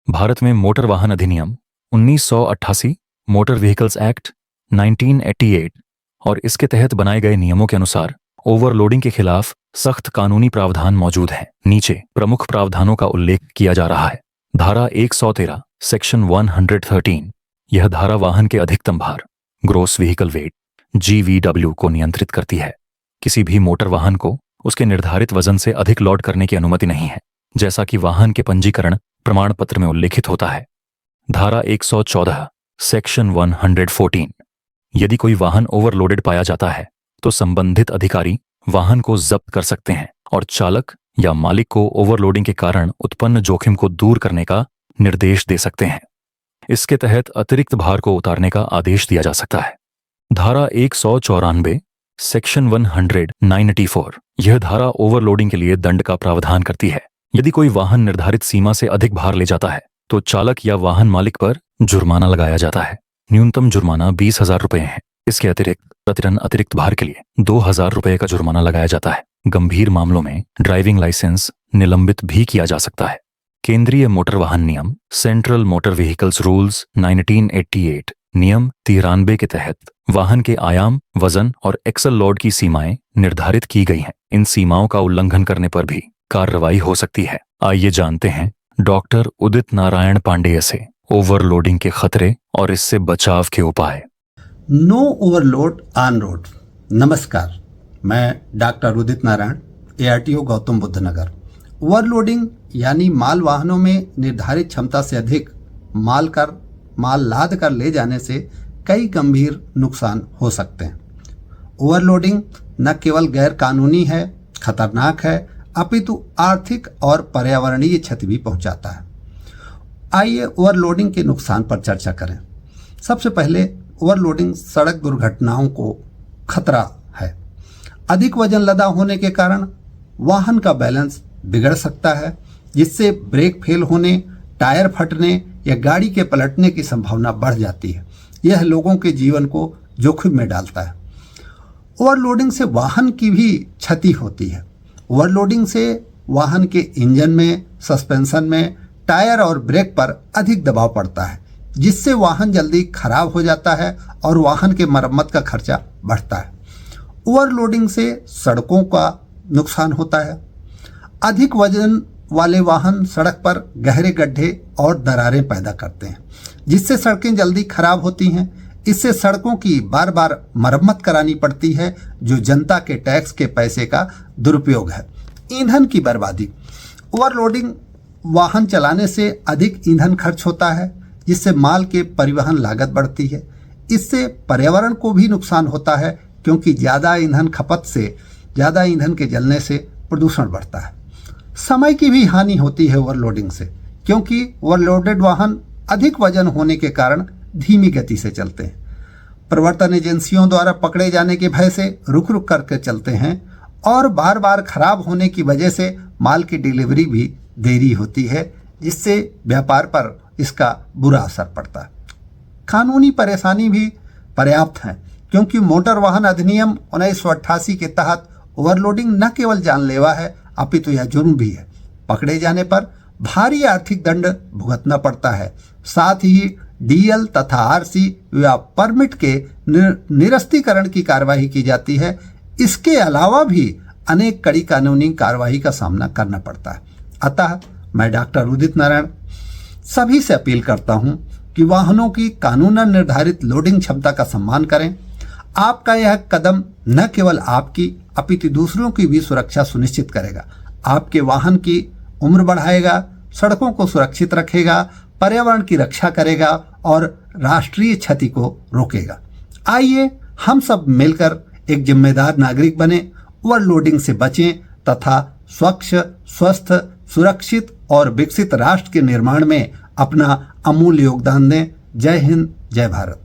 भारत में मोटर वाहन अधिनियम 1988, मोटर व्हीकल्स एक्ट 1988 और इसके तहत बनाए गए नियमों के अनुसार ओवरलोडिंग के खिलाफ सख्त कानूनी प्रावधान मौजूद हैं। नीचे प्रमुख प्रावधानों का उल्लेख किया जा रहा है। धारा 113 सेक्शन 113, यह धारा वाहन के अधिकतम भार ग्रोस व्हीकल वेट GVW को नियंत्रित करती है। किसी भी मोटर वाहन को उसके निर्धारित वजन से अधिक लोड करने की अनुमति नहीं है, जैसा कि वाहन के पंजीकरण प्रमाण पत्र में उल्लेखित होता है। धारा 114 सेक्शन 114, यदि कोई वाहन ओवरलोडेड पाया जाता है तो संबंधित अधिकारी वाहन को जब्त कर सकते हैं और चालक या मालिक को ओवरलोडिंग के कारण उत्पन्न जोखिम को दूर करने का निर्देश दे सकते हैं। इसके तहत अतिरिक्त भार को उतारने का आदेश दिया जा सकता है। धारा 194 सेक्शन 194, यह धारा ओवरलोडिंग के लिए दंड का प्रावधान करती है। यदि कोई वाहन निर्धारित सीमा से अधिक भार ले जाता है तो चालक या वाहन मालिक पर जुर्माना लगाया जाता है। न्यूनतम जुर्माना 20,000 रुपये है। इसके अतिरिक्त प्रतिटन अतिरिक्त भार के लिए 2,000 रुपये का जुर्माना लगाया जाता है। गंभीर मामलों में ड्राइविंग लाइसेंस निलंबित भी किया जा सकता है। केंद्रीय मोटर वाहन नियम सेंट्रल मोटर व्हीकल्स रूल्स 1988 नियम 93 के तहत वाहन के आयाम, वजन और एक्सल लोड की सीमाएं निर्धारित की गई हैं। इन सीमाओं का उल्लंघन करने पर भी कार्रवाई हो सकती है। आइए जानते हैं डॉक्टर उदित नारायण पांडेय से ओवरलोडिंग के खतरे और इससे बचाव के उपाय। No overload on road. नमस्कार, मैं doctor Udit Narayan, ARTO Gautam Buddh Nagar. Overloading यानी माल वाहनों में निर्धारित क्षमता से अधिक माल लाद कर ले जाने से कई गंभीर नुकसान हो सकते हैं। ओवरलोडिंग न केवल गैर कानूनी है, खतरनाक है, अपितु आर्थिक और पर्यावरणीय क्षति भी पहुंचाता है। आइए ओवरलोडिंग के नुकसान पर चर्चा करें। सबसे पहले ओवरलोडिंग सड़क दुर्घटनाओं को खतरा है। अधिक वजन लदा होने के कारण वाहन का बैलेंस बिगड़ सकता है, जिससे ब्रेक फेल होने, टायर फटने या गाड़ी के पलटने की संभावना बढ़ जाती है। यह लोगों के जीवन को जोखिम में डालता है। ओवरलोडिंग से वाहन की भी क्षति होती है। ओवरलोडिंग से वाहन के इंजन में, सस्पेंशन में, टायर और ब्रेक पर अधिक दबाव पड़ता है, जिससे वाहन जल्दी खराब हो जाता है और वाहन के मरम्मत का खर्चा बढ़ता है। ओवरलोडिंग से सड़कों का नुकसान होता है। अधिक वजन वाले वाहन सड़क पर गहरे गड्ढे और दरारें पैदा करते हैं, जिससे सड़कें जल्दी खराब होती हैं। इससे सड़कों की बार बार मरम्मत करानी पड़ती है, जो जनता के टैक्स के पैसे का दुरुपयोग है। ईंधन की बर्बादी। ओवरलोडिंग वाहन चलाने से अधिक ईंधन खर्च होता है, जिससे माल के परिवहन लागत बढ़ती है। इससे पर्यावरण को भी नुकसान होता है, क्योंकि ज़्यादा ईंधन के जलने से प्रदूषण बढ़ता है। समय की भी हानि होती है ओवरलोडिंग से, क्योंकि ओवरलोडेड वाहन अधिक वजन होने के कारण धीमी गति से चलते हैं। प्रवर्तन एजेंसियों द्वारा पकड़े जाने के भय से रुक रुक करके चलते हैं और बार बार खराब होने की वजह से माल की डिलीवरी भी देरी होती है, जिससे व्यापार पर इसका बुरा असर पड़ता है। कानूनी परेशानी भी पर्याप्त है, क्योंकि मोटर वाहन अधिनियम 1988 के तहत ओवरलोडिंग न केवल जानलेवा है, अपितु यह जुर्म भी है। पकड़े जाने पर भारी आर्थिक दंड भुगतना पड़ता है। साथ ही DL तथा RC या परमिट के निरस्तीकरण की कार्रवाई की जाती है। इसके अलावा भी अनेक कड़ी कानूनी कार्रवाई का सामना करना पड़ता है। अतः मैं डॉक्टर उदित नारायण सभी से अपील करता हूं कि वाहनों की कानूनन निर्धारित लोडिंग क्षमता का सम्मान करें। आपका यह कदम न केवल आपकी अपितु दूसरों की भी सुरक्षा सुनिश्चित करेगा। आपके वाहन की उम्र बढ़ाएगा, सड़कों को सुरक्षित रखेगा, पर्यावरण की रक्षा करेगा और राष्ट्रीय क्षति को रोकेगा। आइए हम सब मिलकर एक जिम्मेदार नागरिक बने, ओवरलोडिंग से बचें तथा स्वच्छ, स्वस्थ, सुरक्षित और विकसित राष्ट्र के निर्माण में अपना अमूल्य योगदान दें। जय हिंद, जय भारत।